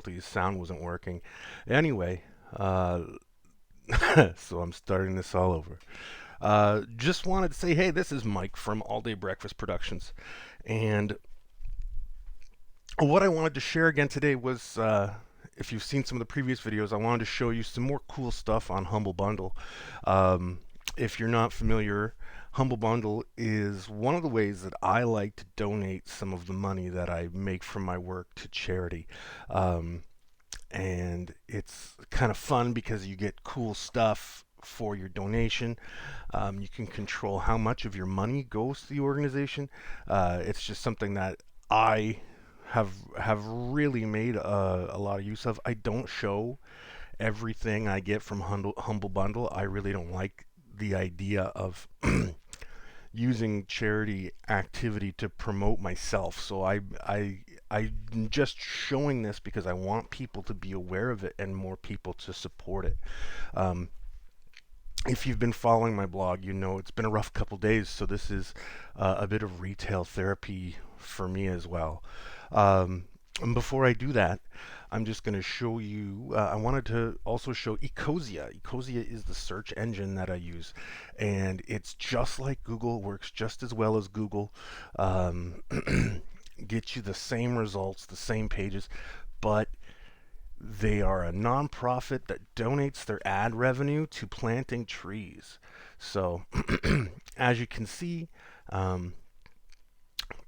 difficulties. Sound wasn't working. Anyway, so I'm starting this all over. Just wanted to say, hey, this is Mike from All Day Breakfast Productions. And what I wanted to share again today was, if you've seen some of the previous videos, I wanted to show you some more cool stuff on Humble Bundle. Um, if you're not familiar, Humble Bundle is one of the ways that I like to donate some of the money that I make from my work to charity. Um, and it's kind of fun because you get cool stuff for your donation. You can control how much of your money goes to the organization. It's just something that I have really made a lot of use of. I don't show everything I get from Humble Bundle. I really don't like the idea of using charity activity to promote myself. So I'm just showing this because I want people to be aware of it and more people to support it. Um, if you've been following my blog, you know it's been a rough couple days, so this is a bit of retail therapy for me as well. And before I do that, I'm just going to show you, I wanted to also show Ecosia. Ecosia is the search engine that I use, and it's just like Google, works just as well as Google, um, gets you the same results, the same pages, but they are a nonprofit that donates their ad revenue to planting trees. So, as you can see, um,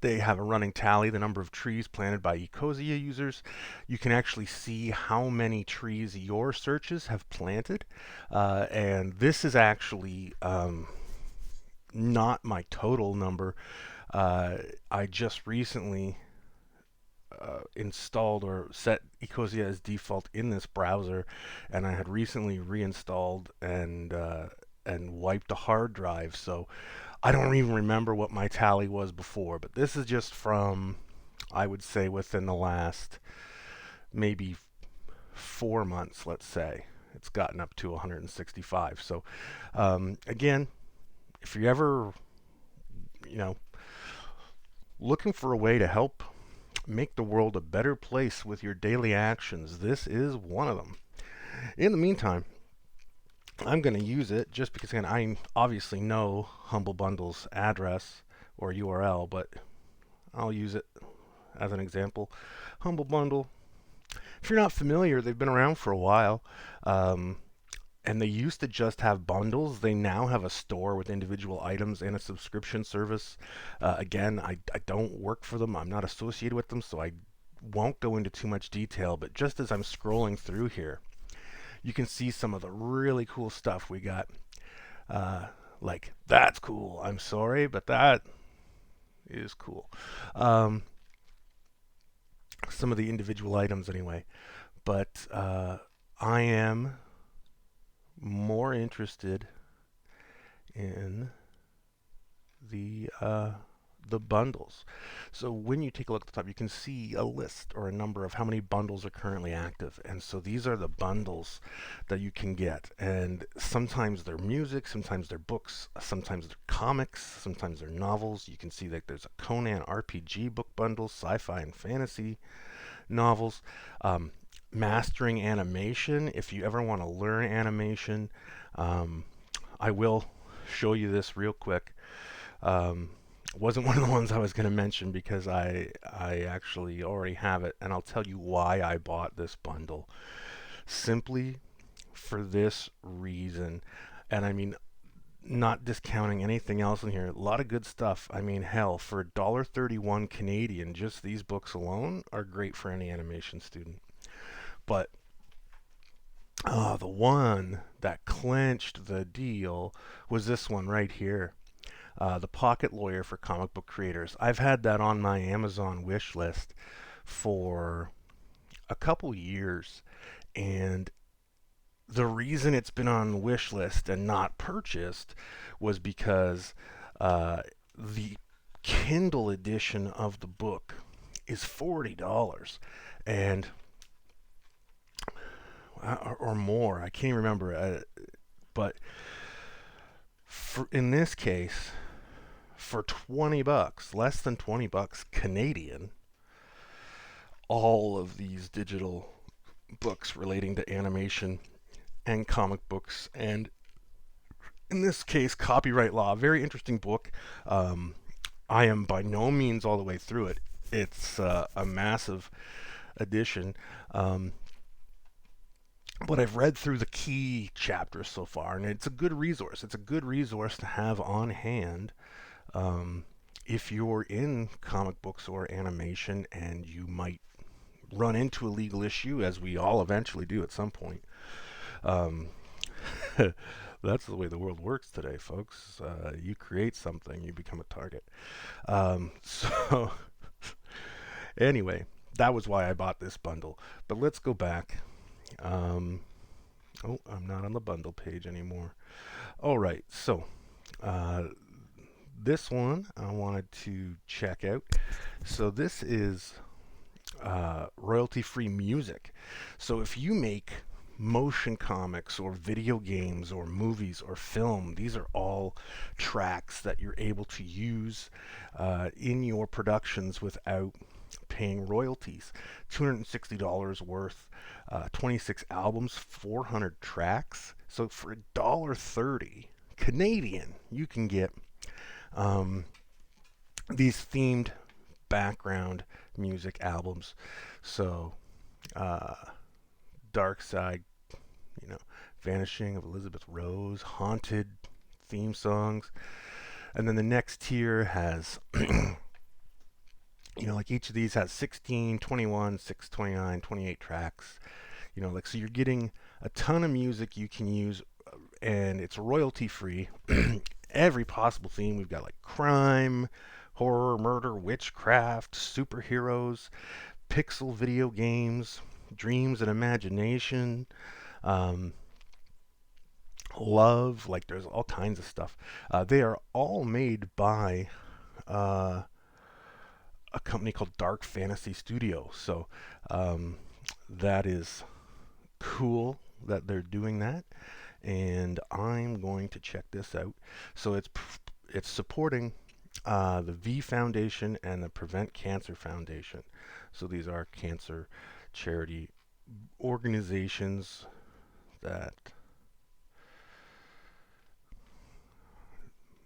they have a running tally, the number of trees planted by Ecosia users. You can actually see how many trees your searches have planted. And this is actually not my total number. I just recently installed or set Ecosia as default in this browser, and I had recently reinstalled and wiped a hard drive. So I don't even remember what my tally was before, but this is just from, I would say, within the last maybe 4 months, let's say. It's gotten up to 165. So again, if you're ever, you know, looking for a way to help make the world a better place with your daily actions, this is one of them. In the meantime, I'm going to use it just because, again, I obviously know Humble Bundle's address or URL, but I'll use it as an example. Humble Bundle. If you're not familiar, they've been around for a while. And they used to just have bundles. They now have a store with individual items and a subscription service. Again, I don't work for them. I'm not associated with them, so I won't go into too much detail. But just as I'm scrolling through here, you can see some of the really cool stuff we got. Like, that's cool. I'm sorry, but that is cool. Some of the individual items, anyway. But I am more interested in the bundles. So when you take a look at the top, you can see a list or a number of how many bundles are currently active. And so these are the bundles that you can get. And sometimes they're music, sometimes they're books, sometimes they're comics, sometimes they're novels. You can see that there's a Conan RPG book bundle, sci-fi and fantasy novels. Mastering animation. If you ever want to learn animation, I will show you this real quick. Wasn't one of the ones I was going to mention because I actually already have it, and I'll tell you why I bought this bundle. Simply for this reason, and I mean, not discounting anything else in here. A lot of good stuff. I mean, hell, for $1.31 Canadian, just these books alone are great for any animation student. But the one that clinched the deal was this one right here. The Pocket Lawyer for comic book creators. I've had that on my Amazon wish list for a couple years, and the reason it's been on the wish list and not purchased was because the Kindle edition of the book is $40, and or more. I can't remember, but in this case, for $20, less than $20 Canadian, all of these digital books relating to animation and comic books, and in this case, copyright law. Very interesting book. Um, I am by no means all the way through it. It's a massive edition. Um, but I've read through the key chapters so far, and it's a good resource. It's a good resource to have on hand um, if you're in comic books or animation and you might run into a legal issue, as we all eventually do at some point. Um, that's the way the world works today, folks. You create something, you become a target. So, anyway, that was why I bought this bundle. But let's go back. Um, oh, I'm not on the bundle page anymore. All right, so uh, this one I wanted to check out. So this is royalty-free music. So if you make motion comics or video games or movies or film, these are all tracks that you're able to use in your productions without paying royalties. $260 worth, 26 albums, 400 tracks. So for $1.30 Canadian, you can get um, these themed background music albums. So, uh, Dark Side, you know, Vanishing of Elizabeth Rose, Haunted theme songs. And then the next tier has, like each of these has 16, 21, 6, 29, 28 tracks. Like, so you're getting a ton of music you can use, and it's royalty free. Every possible theme. We've got like crime, horror, murder, witchcraft, superheroes, pixel video games, dreams and imagination, um, love. Like, there's all kinds of stuff. They are all made by uh, a company called Dark Fantasy Studio. So that is cool that they're doing that, and I'm going to check this out. So it's supporting the V Foundation and the Prevent Cancer Foundation. So these are cancer charity organizations that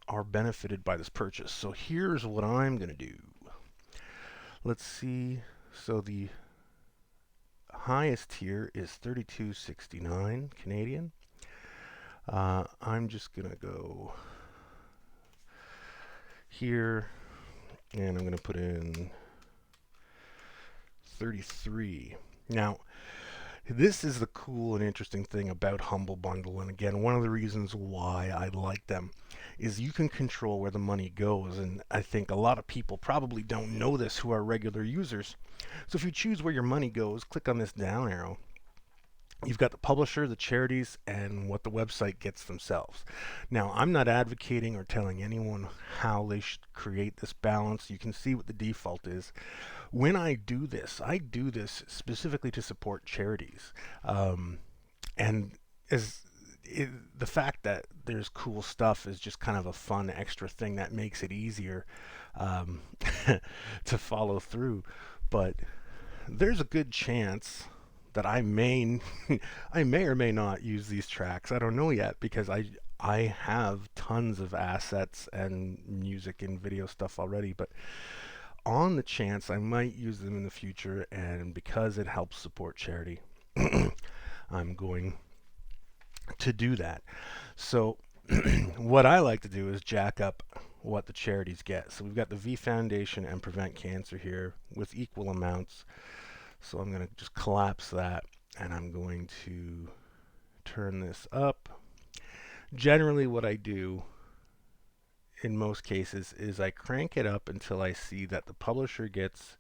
are benefited by this purchase. So here's what I'm going to do. Let's see. So the highest tier is $32.69 Canadian. I'm just going to go here, and I'm going to put in 33. Now, this is the cool and interesting thing about Humble Bundle, and again, one of the reasons why I like them is you can control where the money goes, and I think a lot of people probably don't know this who are regular users. So if you choose where your money goes, click on this down arrow. You've got the publisher, the charities, and what the website gets themselves. Now, I'm not advocating or telling anyone how they should create this balance. You can see what the default is. When I do this specifically to support charities. And the fact that there's cool stuff is just kind of a fun extra thing that makes it easier to follow through. But there's a good chance that I may or may not use these tracks. I don't know yet, because I have tons of assets and music and video stuff already, but on the chance I might use them in the future, and because it helps support charity, I'm going to do that. So what I like to do is jack up what the charities get. So we've got the V Foundation and Prevent Cancer here with equal amounts. So I'm going to just collapse that, and I'm going to turn this up. Generally what I do in most cases is I crank it up until I see that the publisher gets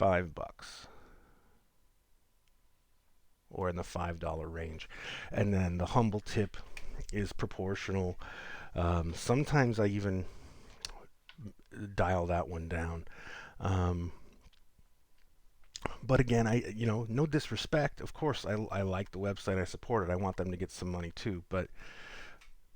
$5 or in the $5 range, and then the humble tip is proportional. Sometimes I even dial that one down. But again, no disrespect. Of course, I like the website. I support it. I want them to get some money too. But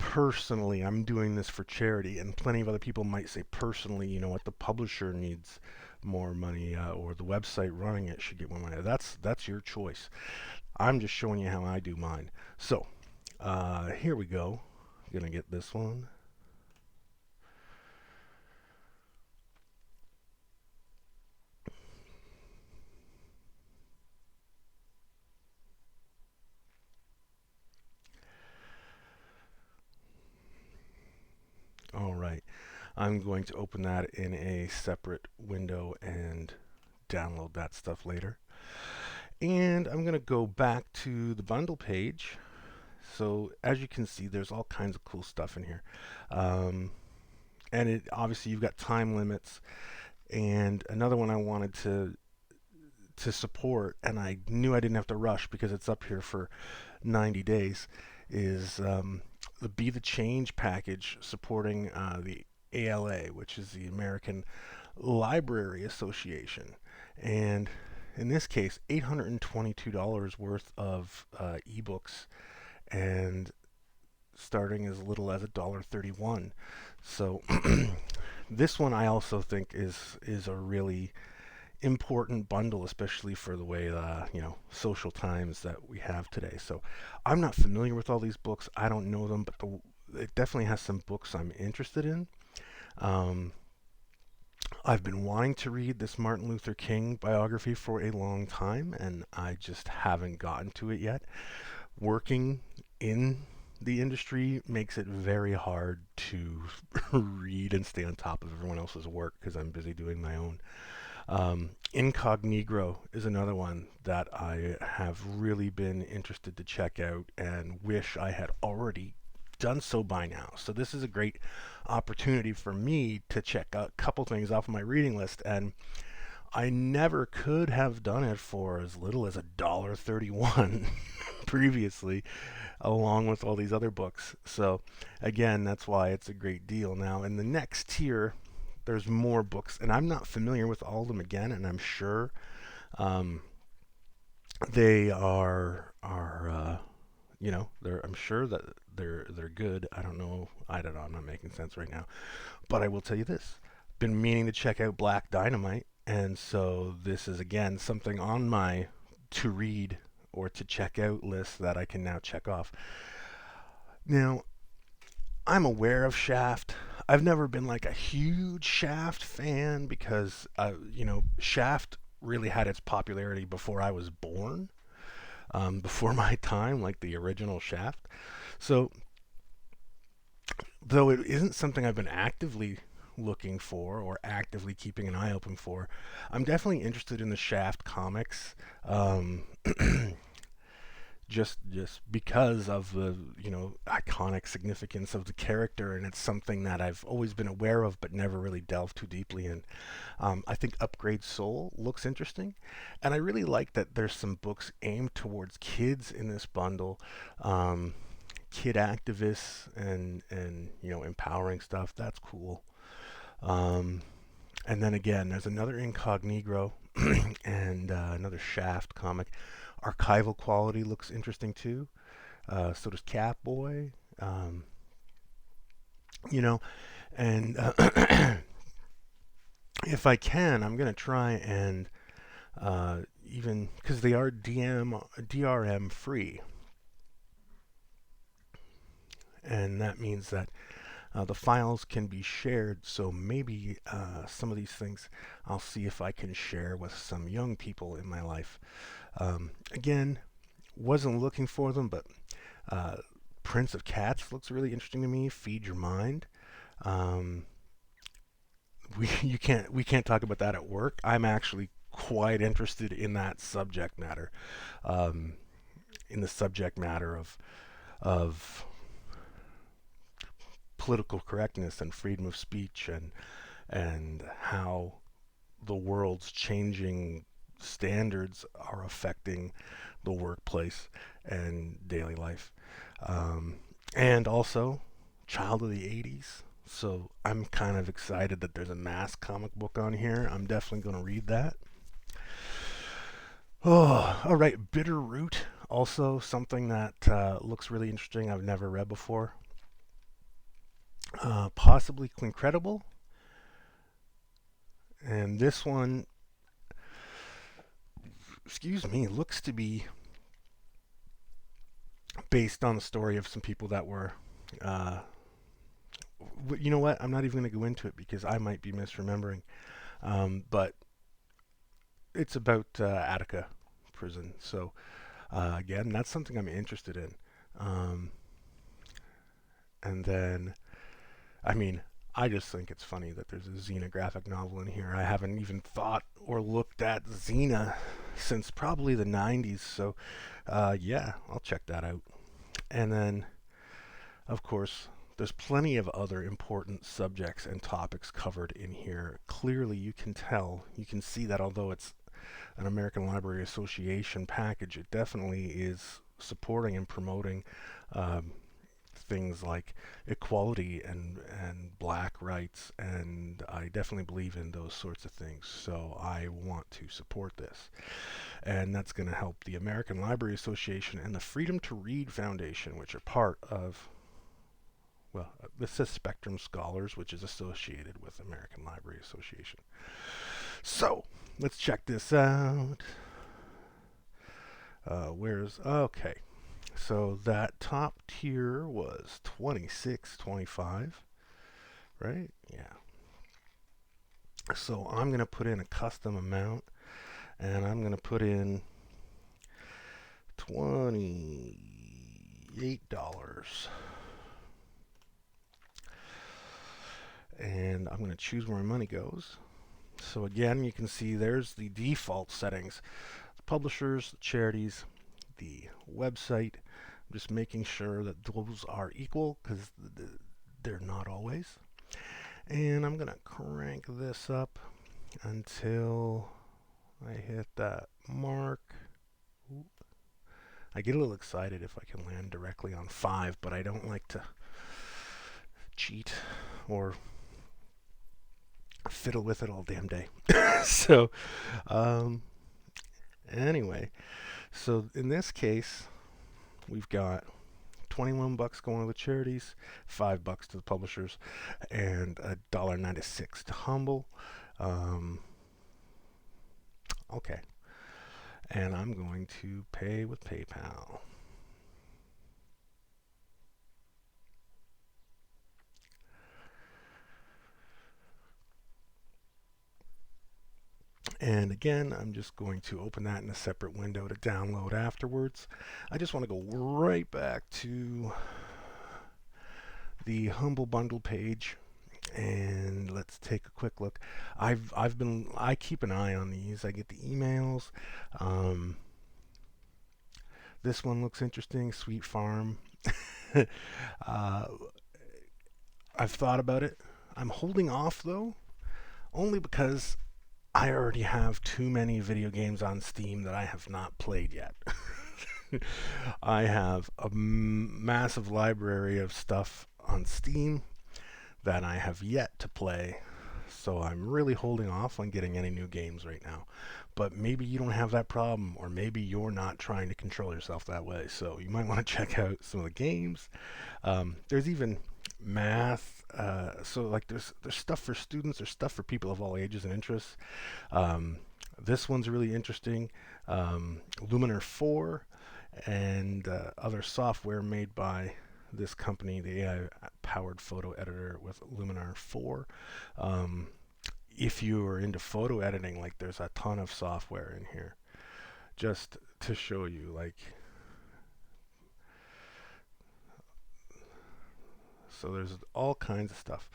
personally, I'm doing this for charity, and plenty of other people might say personally, you know what, the publisher needs more money, or the website running it should get more money. That's your choice. I'm just showing you how I do mine. So here we go. I'm gonna get this one. All right. I'm going to open that in a separate window and download that stuff later. And I'm going to go back to the bundle page. So as you can see, there's all kinds of cool stuff in here. And it obviously you've got time limits. And another one I wanted to support, and I knew I didn't have to rush because it's up here for 90 days, is the Be the Change package supporting the ALA, which is the American Library Association. And in this case, $822 worth of ebooks, and starting as little as $1.31. So this one I also think is a really important bundle, especially for the way social times that we have today. So I'm not familiar with all these books. I don't know them, but it definitely has some books I'm interested in. I've been wanting to read this Martin Luther King biography for a long time, and I just haven't gotten to it yet. Working in the industry makes it very hard to read and stay on top of everyone else's work because I'm busy doing my own. Incognito is another one that I have really been interested to check out and wish I had already done so by now. So this is a great opportunity for me to check a couple things off my reading list, and I never could have done it for as little as $1.31 previously, along with all these other books. So again, that's why it's a great deal. Now in the next tier, there's more books, and I'm not familiar with all of them again, and I'm sure they are I'm sure that they're good. I don't know. I'm not making sense right now, but I will tell you this: been meaning to check out Black Dynamite, and so this is again something on my to read or to check out list that I can now check off. Now, I'm aware of Shaft. I've never been like a huge Shaft fan because Shaft really had its popularity before I was born, before my time, like the original Shaft. So, though it isn't something I've been actively looking for or actively keeping an eye open for, I'm definitely interested in the Shaft comics. Just because of the iconic significance of the character, and it's something that I've always been aware of but never really delved too deeply in. I think Upgrade Soul looks interesting, and I really like that there's some books aimed towards kids in this bundle. Kid activists and empowering stuff. That's cool. And then again, there's another Incognito and another Shaft comic. Archival quality looks interesting too. So does Catboy. And if I can, I'm gonna try and even because they are DRM free, and that means that the files can be shared. So maybe some of these things I'll see if I can share with some young people in my life. Again, wasn't looking for them, but Prince of Cats looks really interesting to me. Feed Your Mind. We can't talk about that at work. I'm actually quite interested in that subject matter, in the subject matter of political correctness and freedom of speech, and how the world's changing standards are affecting the workplace and daily life. And also child of the 80s. So I'm kind of excited that there's a mass comic book on here. I'm definitely going to read that. Oh, all right. Bitter Root, also something that looks really interesting. I've never read before. possibly Quincredible. And this one, excuse me, looks to be based on the story of some people that were. Uh, you know what? I'm not even going to go into it because I might be misremembering. But it's about Attica prison. So again, that's something I'm interested in. Um, and then, I mean, I just think it's funny that there's a Xena graphic novel in here. I haven't even thought or looked at Xena since probably the 90s. So yeah, I'll check that out. And then, of course, there's plenty of other important subjects and topics covered in here. Clearly, you can tell, you can see that although it's an American Library Association package, it definitely is supporting and promoting um, things like equality and black rights, and I definitely believe in those sorts of things. So I want to support this, and that's going to help the American Library Association and the Freedom to Read Foundation, which are part of, well, this says Spectrum Scholars, which is associated with American Library Association. So let's check this out. Where's okay? So that top tier was 26.25, right? Yeah. So I'm gonna put in a custom amount, and I'm gonna put in $28, and I'm gonna choose where my money goes. So again, you can see there's the default settings: the publishers, the charities, the website. I'm just making sure that those are equal because they're not always. And I'm gonna crank this up until I hit that mark. Ooh. I get a little excited if I can land directly on 5, but I don't like to cheat or fiddle with it all damn day. So, um, anyway, so in this case, we've got $21 going to the charities, $5 to the publishers, and $1.96 to Humble. Okay, and I'm going to pay with PayPal. And again, I'm just going to open that in a separate window to download afterwards. I just want to go right back to the Humble Bundle page, and let's take a quick look. I keep an eye on these. I get the emails. This one looks interesting, Sweet Farm. uh, I've thought about it. I'm holding off though, only because I already have too many video games on Steam that I have not played yet. I have a massive library of stuff on Steam that I have yet to play. So I'm really holding off on getting any new games right now. But maybe you don't have that problem, or maybe you're not trying to control yourself that way. So you might want to check out some of the games. There's even math. So like there's stuff for students. There's stuff for people of all ages and interests. This one's really interesting. Luminar 4 and other software made by this company, the AI-powered photo editor with Luminar 4. If you are into photo editing, like there's a ton of software in here. Just to show you, like, so there's all kinds of stuff.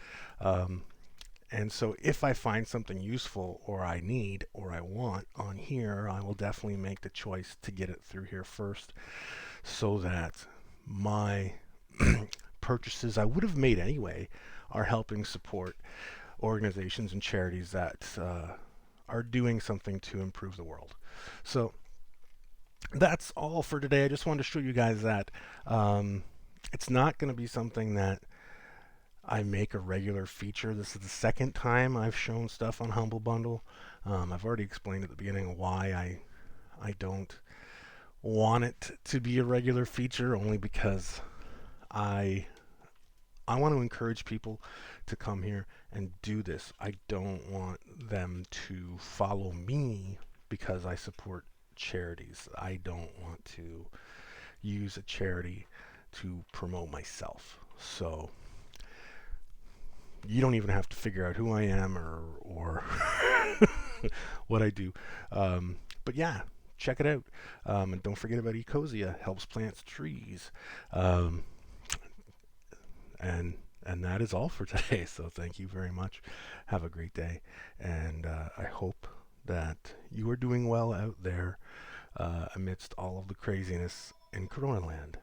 And so if I find something useful or I need or I want on here, I will definitely make the choice to get it through here first so that my purchases I would have made anyway are helping support organizations and charities that are doing something to improve the world. So that's all for today. I just wanted to show you guys that it's not going to be something that I make a regular feature. This is the second time I've shown stuff on Humble Bundle. I've already explained at the beginning why I don't want it to be a regular feature, only because I I want to encourage people to come here and do this. I don't want them to follow me because I support charities. I don't want to use a charity to promote myself. So you don't even have to figure out who I am or what I do. But yeah, check it out. And don't forget about Ecosia, helps plants trees. Um, and and that is all for today. So thank you very much. Have a great day, and I hope that you are doing well out there amidst all of the craziness in Corona Land.